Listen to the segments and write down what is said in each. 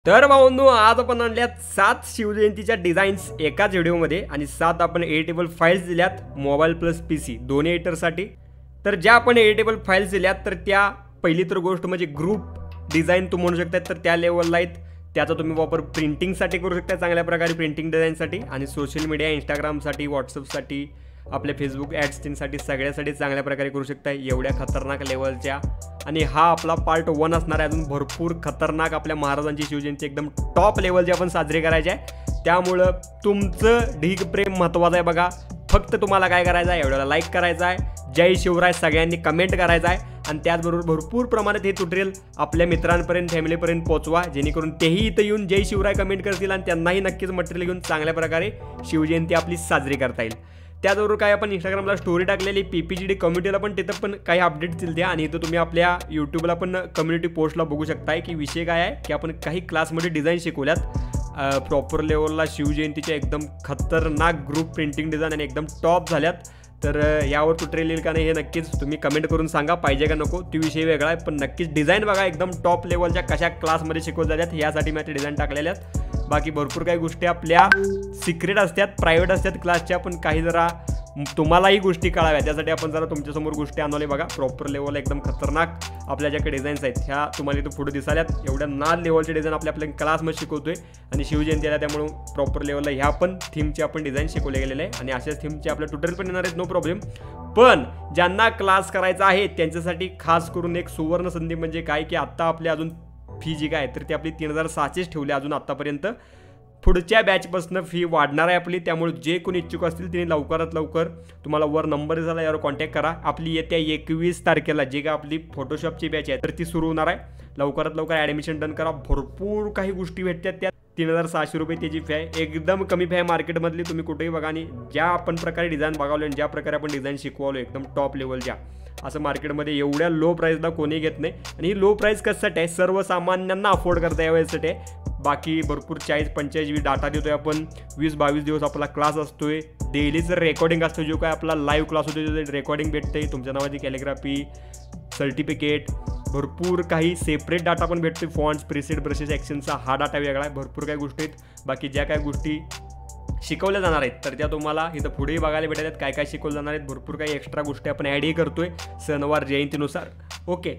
तर भाऊंनो, आज आपण आणल्यात 7 शिवजयंतीच्या डिझाईन्स एकाच व्हिडिओमध्ये आणि 7 आपण एडिटेबल फाईल्स दिल्यात मोबाईल प्लस पीसी दोन्ही एडिटरसाठी। तर ज्या आपण एडिटेबल फाईल्स दिल्यात तर त्या पहिली तर गोष्ट म्हणजे ग्रुप डिझाईन तुम्ही म्हणू शकता, तर त्या लेवलला आहेत। त्याचा तुम्ही वापर प्रिंटिंगसाठी करू शकता, चांगल्या प्रकारे प्रिंटिंग डिझाईनसाठी आणि सोशल मीडिया इंस्टाग्रामसाठी व्हॉट्सअपसाठी आपल्या फेसबुक ॲड्ससाठी सगळ्यासाठी चांगल्या प्रकारे करू शकता एवढ्या खतरनाक लेवलच्या। आणि हा आपला पार्ट 1 असणार आहे। अजून भरपूर खतरनाक आपल्या महाराजांची शिवजयंती एकदम टॉप लेवलची आपण साजरी करायची आहे, त्यामुळं तुमचं ढीग प्रेम महत्त्वाचं आहे बघा। फक्त तुम्हाला काय करायचं आहे, एवढ्याला लाईक करायचा आहे, जय शिवराय सगळ्यांनी कमेंट करायचं आहे आणि त्याचबरोबर भरपूर प्रमाणात हे ट्युटोरियल आपल्या मित्रांपर्यंत फॅमिलीपर्यंत पोहोचवा, जेणेकरून तेही इथं येऊन जय शिवराय कमेंट करतील आणि त्यांनाही नक्कीच मटेरियल घेऊन चांगल्या प्रकारे शिवजयंती आपली साजरी करता येईल। त्याचबरोबर काय आपण इंस्टाग्रामला स्टोरी टाकलेली PPGD कम्युनिटीला पण तिथं पण काही अपडेट्स दिले आणि इथं तुम्ही आपल्या यूट्यूबला पण कम्युनिटी पोस्टला बघू शकताय की विषय काय आहे की आपण काही क्लासमध्ये डिझाईन शिकवल्यात प्रॉपर लेवलला शिवजयंतीच्या एकदम खतरनाक ग्रुप प्रिंटिंग डिझाईन आणि एकदम टॉप झाल्यात। तर यावर ट्युटोरियल येईल का नाही हे नक्कीच तुम्ही कमेंट करून सांगा, पाहिजे का नको तो विषय वेगळा आहे, पण नक्कीच डिझाईन बघा एकदम टॉप लेवलच्या कशा क्लासमध्ये शिकवल्या जातात यासाठी मी ते डिझाईन टाकलेले आहेत। बाकी भरपूर काही गोष्टी आपल्या सिक्रेट असतात, प्रायव्हेट असतात क्लासच्या, पण काही जरा तुम्हालाही गोष्टी कळाव्या त्यासाठी आपण जरा तुमच्यासमोर गोष्टी आणवले बघा। प्रॉपर लेवल एकदम खतरनाक आपल्या ज्याकडे डिझाईन्स आहेत ह्या तुम्हाला इथं पुढे दिसाल्यात, एवढ्या नाद लेवलचे डिझाईन आपल्या क्लासमध्ये शिकवतोय आणि शिवजयंतीला त्यामुळे प्रॉपर लेवलला ह्या पण थीमचे आपण डिझाईन शिकवले गेलेले आहे आणि अशाच थीमचे आपल्या ट्युटोरियल पण येणार आहेत, नो प्रॉब्लेम। पण ज्यांना क्लास करायचा आहे त्यांच्यासाठी खास करून एक सुवर्ण संधी म्हणजे काय की आत्ता आपल्या अजून फी जी काय तर ती आपली 3600 ठेवली अजून आत्तापर्यंत। पुढच्या बॅचपासून फी वाढणार आहे आपली, त्यामुळे जे कोणी इच्छुक असतील त्यांनी लवकरात लवकर तुम्हाला वर नंबर दिला यावर कॉन्टॅक्ट करा। आपली येत्या 21 तारखेला जी काय आपली फोटोशॉपची बॅच आहे तर ती सुरू होणार आहे, लवकरात लवकर ॲडमिशन डन करा। भरपूर काही गोष्टी भेटतात त्या 3600 रुपये त्याची फी आहे, एकदम कमी फी आहे मार्केटमधली, तुम्ही कुठेही बघा। आणि ज्या आपण प्रकारे डिझाईन बघावले आणि ज्या प्रकारे आपण डिझाईन शिकवलो एकदम टॉप लेवलच्या, असं मार्केटमध्ये एवढ्या लो प्राईसला कोणी घेत नाही आणि ही लो प्राईस कशासाठी आहे, सर्वसामान्यांना अफोर्ड करता यावेसाठी आहे। बाकी भरपूर 40-45 डाटा देतोय आपण, 20-22 दिवस आपला क्लास असतोय, डेलीचं रेकॉर्डिंग असतो, जो काय आपला लाईव्ह क्लास होतो रेकॉर्डिंग भेटते, तुमच्या नावाची कॅलिग्राफी सर्टिफिकेट, भरपूर काही सेपरेट डाटा पण भेटतोय, फॉन्ट्स प्रीसेट ब्रशेस ॲक्शनचा हा डाटा वेगळा आहे, भरपूर काही गोष्टी आहेत। बाकी ज्या काही गोष्टी शिकवल्या जाणार आहेत तर त्या तुम्हाला इथं पुढेही बघायला भेटत आहेत, काय काय शिकवलं जाणार आहेत, भरपूर काही एक्स्ट्रा गोष्टी आपण ॲडही करतोय सणवार जयंतीनुसार। ओके,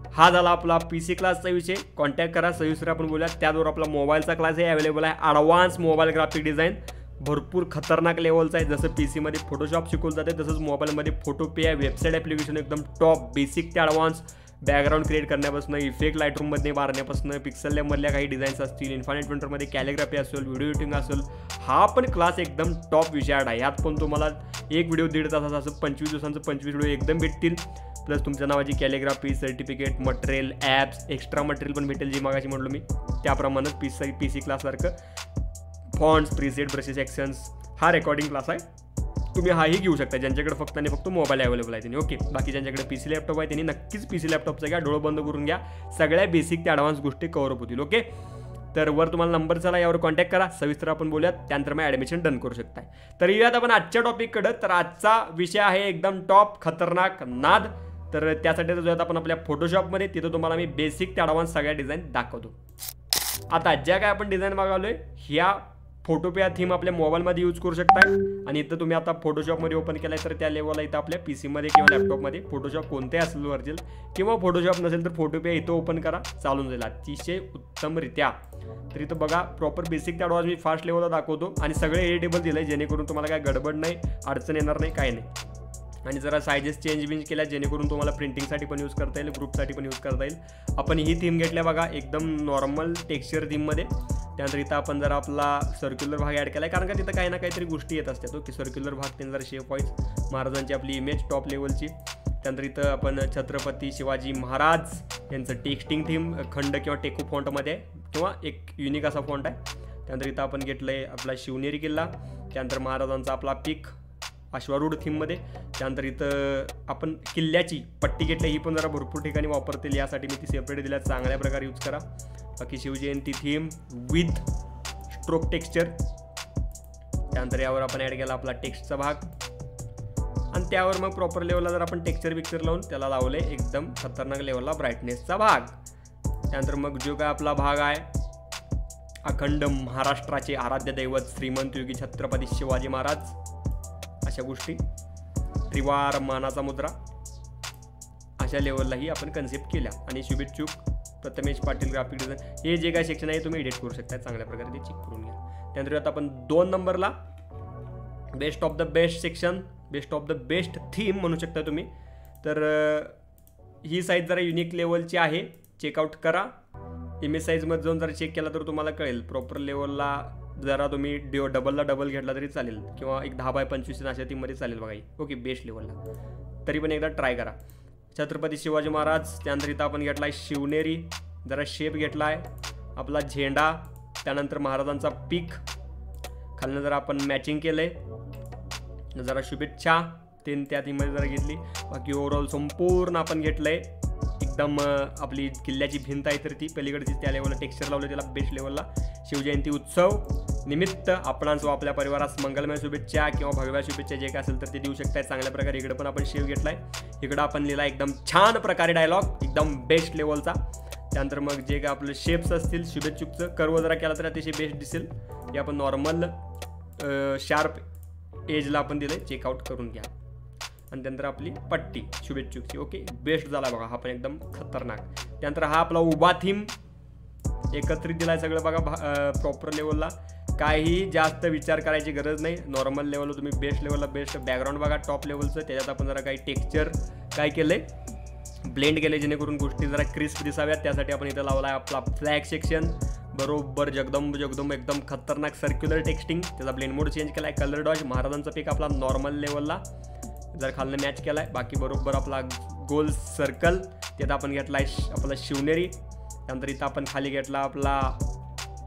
हा झाला आपला PC क्लासचा विषय, कॉन्टॅक्ट करा, सविस्तर आपण बोलूया। त्याचबरोबर आपला मोबाईलचा क्लासही अवेलेबल आहे, ॲडव्हान्स मोबाईल ग्राफिक डिझाईन भरपूर खतरनाक लेवलचा आहे। जसं PCमध्ये फोटोशॉप शिकवलं जाते तसंच मोबाईलमध्ये फोटोपे आहे, वेबसाईट ॲप्लिकेशन एकदम टॉप बेसिक ते ॲडव्हान्स, बॅकग्राऊंड क्रिएट करण्यापासून, इफेक्ट लाईटरूममध्ये मारण्यापासून, पिक्सल लॅबमधल्या काही डिझाईन्स असतील, इन्फायनाईट पेंटरमध्ये कॅलिग्राफी असेल, व्हिडिओ एडिटिंग असेल, हा पण क्लास एकदम टॉप विषयात आहे। यात पण तुम्हाला एक व्हिडिओ 1.5 तासाचा असं 25 दिवसांचं 25 व्हिडिओ एकदम भेटतील, प्लस तुमच्या नावाची calligraphy certificate material apps extra material पण भेटेल, जी मागाशी म्हटलो मी त्याप्रमाणे PC क्लाससारखं फॉन्ट्स प्रीसेट ब्रशेस ॲक्शन्स हा रेकॉर्डिंग क्लास आहे, तुम्ही हाही घेऊ शकता ज्यांच्याकडे फक्त आणि फक्त मोबाईल अवेलेबल आहे त्यांनी। ओके, बाकी ज्यांच्याकडे PC लॅपटॉप आहे त्यांनी नक्कीच PC लॅपटॉपचा घ्या, डोळं बंद करून घ्या, सगळ्या बेसिक ते ॲडव्हान्स गोष्टी कव्हर होतील। ओके, तर वर तुम्हाला नंबर चला, यावर कॉन्टॅक्ट करा, सविस्तर आपण बोलूयात, त्यानंतर मग ॲडमिशन डन करू शकताय। तर येऊयात आपण आजच्या टॉपिककडं। तर आजचा विषय आहे एकदम टॉप खतरनाक नाद। तर त्यासाठी जाऊयात आपण आपल्या फोटोशॉपमध्ये, तिथं तुम्हाला मी बेसिक ते ॲडव्हान्स सगळ्या डिझाईन दाखवतो। आता ज्या काय आपण डिझाईन बघालोय ह्या फोटोपे थीम आपल्या मोबाईलमध्ये यूज करू शकताय आणि इथं तुम्ही आता फोटोशॉपमध्ये ओपन केलाय तर त्या लेवलला इथं आपल्या PCमध्ये किंवा लॅपटॉपमध्ये फोटोशॉप कोणतेही असेल वर्जल किंवा फोटोशॉप नसेल तर फोटोपे इथं ओपन करा, चालून जाईल अतिशय उत्तमरित्या। तर इथं बघा प्रॉपर बेसिक ते ॲडव्हान्स मी फास्ट लेवलला दाखवतो आणि सगळे एडिटेबल दिलं आहे, जेणेकरून तुम्हाला काय गडबड नाही, अडचण येणार नाही, काय नाही। आणि जरा सायझेस चेंज केल्या जेणेकरून तुम्हाला प्रिंटिंगसाठी पण यूज करता येईल, ग्रुपसाठी पण यूज करता येईल। आपण ही थीम घेतल्या बघा एकदम नॉर्मल टेक्स्चर थीममध्ये, त्यानंतर इथं आपण जरा आपला सर्क्युलर भाग ॲड केला आहे, कारण का तिथं काही ना काहीतरी गोष्टी येत असतात। ओके, सर्क्युलर भाग त्यांनी जरा शेप वाईज महाराजांची आपली इमेज टॉप लेवलची, त्यानंतर इथं आपण छत्रपती शिवाजी महाराज यांचं टेक्स्टिंग थीम खंड किंवा टेकू फॉन्टमध्ये किंवा एक युनिक असा फॉन्ट आहे। त्यानंतर इथं आपण घेतलं आहे आपला शिवनेरी किल्ला, त्यानंतर महाराजांचा आपला पीक अश्वारूढ थीममध्ये, त्यानंतर इथं आपण किल्ल्याची पट्टी घेतली, ही पण जरा भरपूर ठिकाणी वापरतील यासाठी मी ती सेपरेट दिल्या, चांगल्या प्रकारे यूज करा। बाकी Shivjayanti theme with stroke texture, त्यानंतर यावर आपण ॲड केला आपला टेक्स्टचा भाग आणि त्यावर मग प्रॉपर लेवलला जर आपण टेक्स्चर लावून त्याला लावले एकदम खतरनाक लेवलला ब्राईटनेसचा भाग। त्यानंतर मग जो काय आपला भाग आहे अखंड महाराष्ट्राचे आराध्य दैवत श्रीमंत योगी छत्रपती शिवाजी महाराज, अशा गोष्टी, त्रिवार मानाचा मुद्रा, अशा लेवललाही आपण कन्सेप्ट केल्या. आणि शुभेच्छुक प्रथमेश पाटील ग्राफिक डिझाईन, हे जे काय सेक्शन आहे तुम्ही एडिट करू शकता चांगल्या प्रकारे, ते चेक करून घ्या. त्यानंतर आता आपण 2 नंबरला best of the best section, best of the best theme म्हणू शकता तुम्ही. तर ही साईज जरा युनिक लेवलची आहे, चेकआउट करा. इमेज साईजमध्ये जाऊन जरा चेक केला तर तुम्हाला कळेल. प्रॉपर लेवलला जरा तुम्ही डबलला डबल घेतला तरी चालेल, किंवा एक 10x25 अशा थीममध्ये चालेल बघा. ओके, बेस्ट लेवलला तरी पण एकदा ट्राय करा. छत्रपती शिवाजी महाराज, त्यानंतर इथं आपण घेतला आहे शिवनेरी, जरा शेप घेतला आहे आपला झेंडा, त्यानंतर महाराजांचा पीक, खालनं जरा आपण मॅचिंग केलं आहे, जरा शुभेच्छा त्या थीममध्ये जरा घेतली. बाकी ओव्हरऑल संपूर्ण आपण घेतलं आहे एकदम आपली किल्ल्याची भिंत आहे तर ती पलीकडची, त्या लेवलला टेक्स्चर लावलं त्याला बेस्ट लेवलला. शिवजयंती उत्सव निमित्त आपणास व आपल्या परिवारास मंगलमय शुभेच्छा किंवा भगव्या शुभेच्छा जे काय असेल तर ते देऊ शकताय चांगल्या प्रकारे. इकडं पण आपण शेव घेतलाय, इकडं आपण लिहिला एकदम छान प्रकारे डायलॉग, एकदम बेस्ट लेवलचा. त्यानंतर मग जे काय आपले शेप्स असतील शुभेच्छुकचं कर्व जरा केला तर अतिशय बेस्ट दिसेल. हे आपण नॉर्मल शार्प एजला आपण दिलं आहे, चेकआउट करून घ्या. आणि त्यानंतर आपली पट्टी शुभेच्छुकची. ओके, बेस्ट झाला बघा हा पण एकदम खतरनाक. त्यानंतर हा आपला उभा थीम एकत्रित दिला आहे सगळं बघा प्रॉपर लेवलला, काही जास्त विचार करायची गरज नाही. नॉर्मल लेवलला तुम्ही बेस्ट लेवलला बेस्ट. बॅकग्राऊंड बघा टॉप लेवलचं, त्याच्यात आपण जरा काही टेक्स्चर काय केलं आहे, ब्लेंड केलं जेणेकरून गोष्टी जरा क्रिस्प दिसाव्यात. त्यासाठी आपण इथं लावला आहे आपला फ्लॅग सेक्शन, बरोबर जगदंब एकदम खतरनाक सर्क्युलर टेक्स्टिंग, त्याचा ब्लेंड मोड चेंज केला आहे. कलर डॉज, महाराजांचा पिक आपला नॉर्मल लेवलला जर खालनं मॅच केला आहे. बाकी बरोबर आपला गोल सर्कल, त्यात आपण घेतला आहे आपला शिवनेरी. त्यानंतर इथं आपण खाली घेतला आपला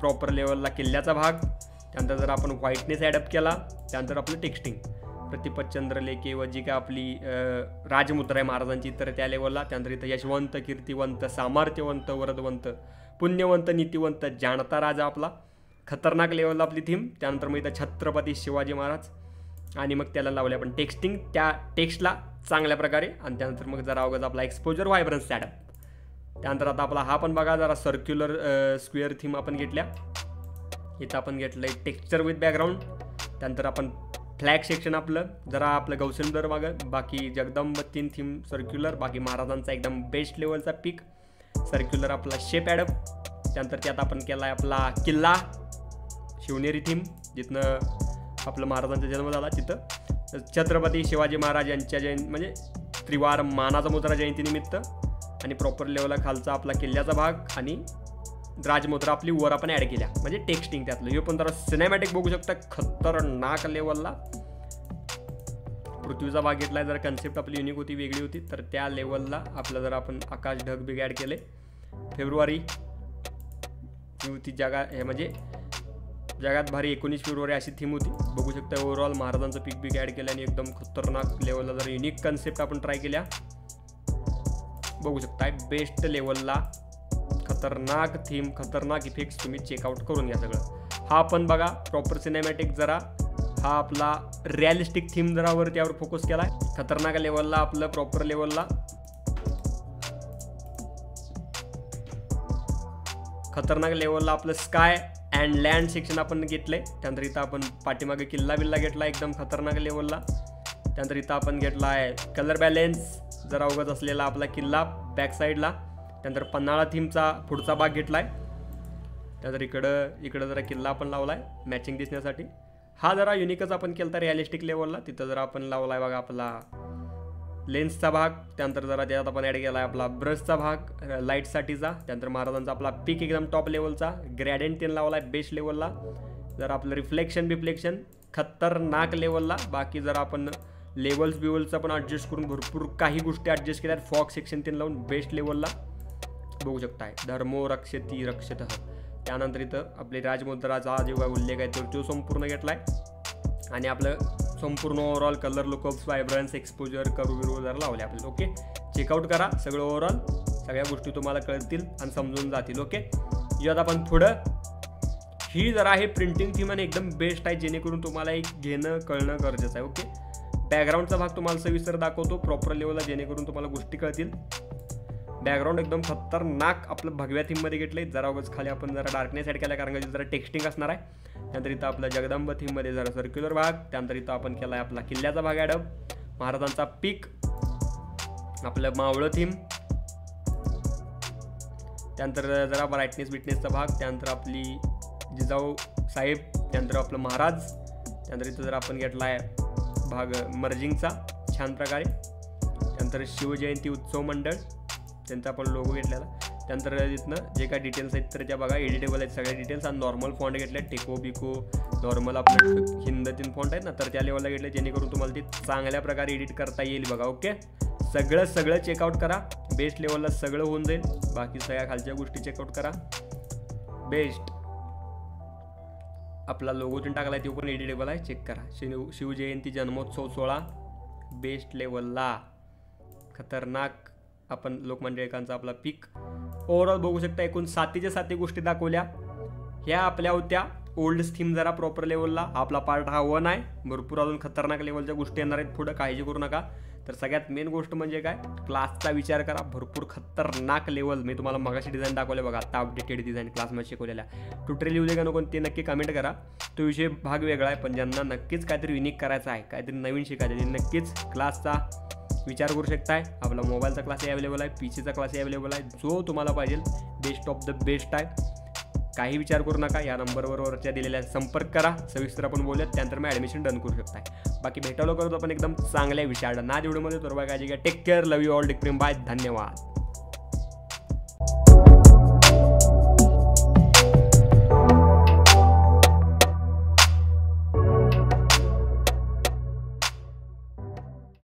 प्रॉपर लेवलला किल्ल्याचा भाग. त्यानंतर जर आपण व्हाईटनेस ॲडअप केला, त्यानंतर आपलं टेक्स्टिंग प्रतिपतचंद्रलेखे व जी काय आपली राजमुद्रा आहे महाराजांची तर त्या लेवलला. त्यानंतर इथं यशवंत, कीर्तिवंत, सामर्थ्यवंत, वरदवंत, पुण्यवंत, नीतिवंत, जाणता राजा आपला खतरनाक लेवलला आपली थीम. त्यानंतर मग इथं छत्रपती शिवाजी महाराज आणि मग त्याला लावले आपण टेक्स्टिंग त्या टेक्स्टला चांगल्या प्रकारे. आणि त्यानंतर मग जरा अवघड आपला एक्सपोजर व्हायब्रन्स ॲडअप. त्यानंतर आता आपला हा पण बघा जरा सर्क्युलर स्क्वेअर थीम आपण घेतल्या. इथं आपण घेतलं आहे टेक्स्चर विथ बॅकग्राऊंड. त्यानंतर आपण फ्लॅग सेक्शन आपलं जरा आपलं गौसंदर मागं, बाकी जगदंब 3 थीम सर्क्युलर, बाकी महाराजांचा एकदम बेस्ट लेवलचा पीक सर्क्युलर आपला शेप ॲडअप. त्यानंतर त्यात आपण केला आहे आपला किल्ला शिवनेरी थीम, जिथनं आपलं महाराजांचा जन्म झाला तिथं. छत्रपती शिवाजी महाराज यांच्या म्हणजे त्रिवार मानाचा मुद्रा जयंतीनिमित्त. आणि प्रॉपर लेवलला खालचा आपला किल्ल्याचा भाग आणि राजमुद्रा आपली वर आपण ॲड केल्या, म्हणजे टेक्स्टिंग त्यातलं. हे पण जरा सिनेमॅटिक बघू शकता खतरनाक लेवलला. पृथ्वीचा भाग घेतला, जरा कन्सेप्ट आपली युनिक होती, वेगळी होती, तर त्या लेवलला आपलं जरा आपण आकाश ढग बिग ॲड केले. फेब्रुवारी होती जगा, हे म्हणजे जगात भारी 19 फेब्रुवारी अशी थीम होती बघू शकता. ओव्हरऑल महाराजांचं पीक बिग ॲड केलं आणि एकदम खतरनाक लेवलला जरा युनिक कन्सेप्ट आपण ट्राय केल्या बघू शकता. बेस्ट लेवलला खतरनाक थीम, खतरनाक इफेक्ट्स तुम्ही चेकआउट करून घ्या सगळं. हा पण बघा प्रॉपर सिनेमॅटिक, जरा हा आपला रिअलिस्टिक थीम जरा वर त्यावर फोकस केला आहे. खतरनाक लेवलला आपलं प्रॉपर लेवलला खतरनाक लेवलला आपलं स्काय अँड लँड सेक्शन आपण घेतलंय. त्यानंतर इथं आपण पाठीमागे किल्ला बिल्ला घेतला एकदम खतरनाक लेवलला. त्यानंतर इथं आपण घेतला आहे कलर बॅलेन्स जरा अवघड असलेला आपला किल्ला बॅक साईडला. त्यानंतर पन्हाळा थीमचा पुढचा भाग घेतला आहे. त्यानंतर इकडं जरा किल्ला आपण लावला आहे मॅचिंग दिसण्यासाठी. हा जरा युनिकच आपण केला रिअलिस्टिक लेवलला. तिथं जरा आपण लावला आहे बघा आपला लेन्सचा भाग. त्यानंतर जरा त्यात आपण ॲड केला आहे आपला ब्रशचा भाग लाईटसाठीचा. त्यानंतर महाराजांचा आपला पीक एकदम टॉप लेवलचा ग्रॅडेंट त्यानं लावला आहे बेस्ट लेवलला. जरा आपलं रिफ्लेक्शन खतरनाक लेवलला. बाकी जरा आपण लेवल्स बिवल्सचा पण ॲडजस्ट करून भरपूर काही गोष्टी ॲडजस्ट केल्या. फॉग सेक्शन त्यानं लावून बेस्ट लेवलला बघू शकताय. धर्मो रक्षती रक्षतः. त्यानंतर इथं आपले राजमुद्राचा जेव्हा उल्लेख आहे तो संपूर्ण घेतला आहे. आणि आपलं संपूर्ण ओव्हरऑल कलर लुकअप्स व्हायब्रन्स एक्सपोजर करू बिरू जरा लावले आपल्याला. ओके, चेकआउट करा सगळं. ओव्हरऑल सगळ्या गोष्टी तुम्हाला कळतील आणि समजून जातील. ओके, यात आपण पुढं ही जरा आहे प्रिंटिंग थीम आणि एकदम बेस्ट आहे जेणेकरून तुम्हाला एक घेणं कळणं गरजेचं आहे. ओके, बॅकग्राऊंडचा भाग तुम्हाला सविस्तर दाखवतो प्रॉपर लेवलला जेणेकरून तुम्हाला गोष्टी कळतील. बॅकग्राऊंड एकदम खतरनाक आपलं भगव्या थीममध्ये घेतलं. जरा उगाच खाली आपण जरा डार्कनेस ॲड केला कारण का जरा टेक्स्टिंग असणार आहे. त्यानंतर इथं आपला जगदंब थीममध्ये जरा सर्क्युलर भाग. त्यानंतर इथं आपण केला आहे आपला किल्ल्याचा भाग ॲड, महाराजांचा पीक, आपलं मावळं थीम. त्यानंतर जरा ब्राईटनेस बिटनेसचा भाग. त्यानंतर आपली जिजाऊ साहेब. त्यानंतर आपलं महाराज. त्यानंतर इथं जर आपण घेतला आहे भाग मर्जिंगचा छान प्रकारे. त्यानंतर शिवजयंती उत्सव मंडळ त्यांचा आपण लोगो घेतलेला. त्यानंतर इथनं जे काय डिटेल्स आहेत तर त्या बघा एडिटेबल आहेत सगळे डिटेल्स. आणि नॉर्मल फॉन्ट घेतले टेको बिको नॉर्मल आपलं हिंद 3 फॉन्ट आहेत ना तर त्या लेवलला घेतले जेणेकरून तुम्हाला ते चांगल्या प्रकारे एडिट करता येईल बघा. ओके, सगळं चेकआउट करा. बेस्ट लेवलला सगळं होऊन जाईल. बाकी सगळ्या खालच्या गोष्टी चेकआउट करा. बेस्ट आपला लोगो पण टाकला आहे तो पण एडिटेबल आहे, चेक करा. शिवजयंती जन्मोत्सव 16 बेस्ट लेवलला खतरनाक. आपण लोकमान्य टिळकांचा आपला पीक. ओव्हरऑल बघू शकता एकूण 7 गोष्टी दाखवल्या. ह्या आपल्या होत्या ओल्ड थीम जरा प्रॉपर लेवलला. आपला पार्ट हा 1 आहे. भरपूर अजून खतरनाक लेवलच्या गोष्टी येणार आहेत पुढं, काळजी करू नका. तर सगळ्यात मेन गोष्ट म्हणजे काय, क्लासचा विचार करा. भरपूर खतरनाक लेवल मी तुम्हाला मगाशी डिझाईन दाखवले बघा, आता अपडेटेड डिझाईन क्लासमध्ये शिकवलेल्या. ट्युटोरियल येऊ दे का नको ते नक्की कमेंट करा. तो विषय भाग वेगळा आहे, पण ज्यांना नक्कीच काहीतरी युनिक करायचं आहे, काहीतरी नवीन शिकायचं आहे, नक्कीच क्लासचा विचार करू शकताय. आपला मोबाईलचा क्लासही अवेलेबल आहे, पीसीचा क्लासही अवेलेबल आहे. जो तुम्हाला पाहिजे बेस्ट ऑफ द बेस्ट आहे. काही विचार करू नका, या नंबरवरच्या दिलेल्या संपर्क करा. सविस्तर आपण बोलूयात, त्यानंतर मग ॲडमिशन डन करू शकताय. बाकी भेटायला करतो आपण एकदम चांगल्या विषयाला ना व्हिडिओमध्ये. तर बघा, take care, love you all, take प्रेम, बाय, धन्यवाद.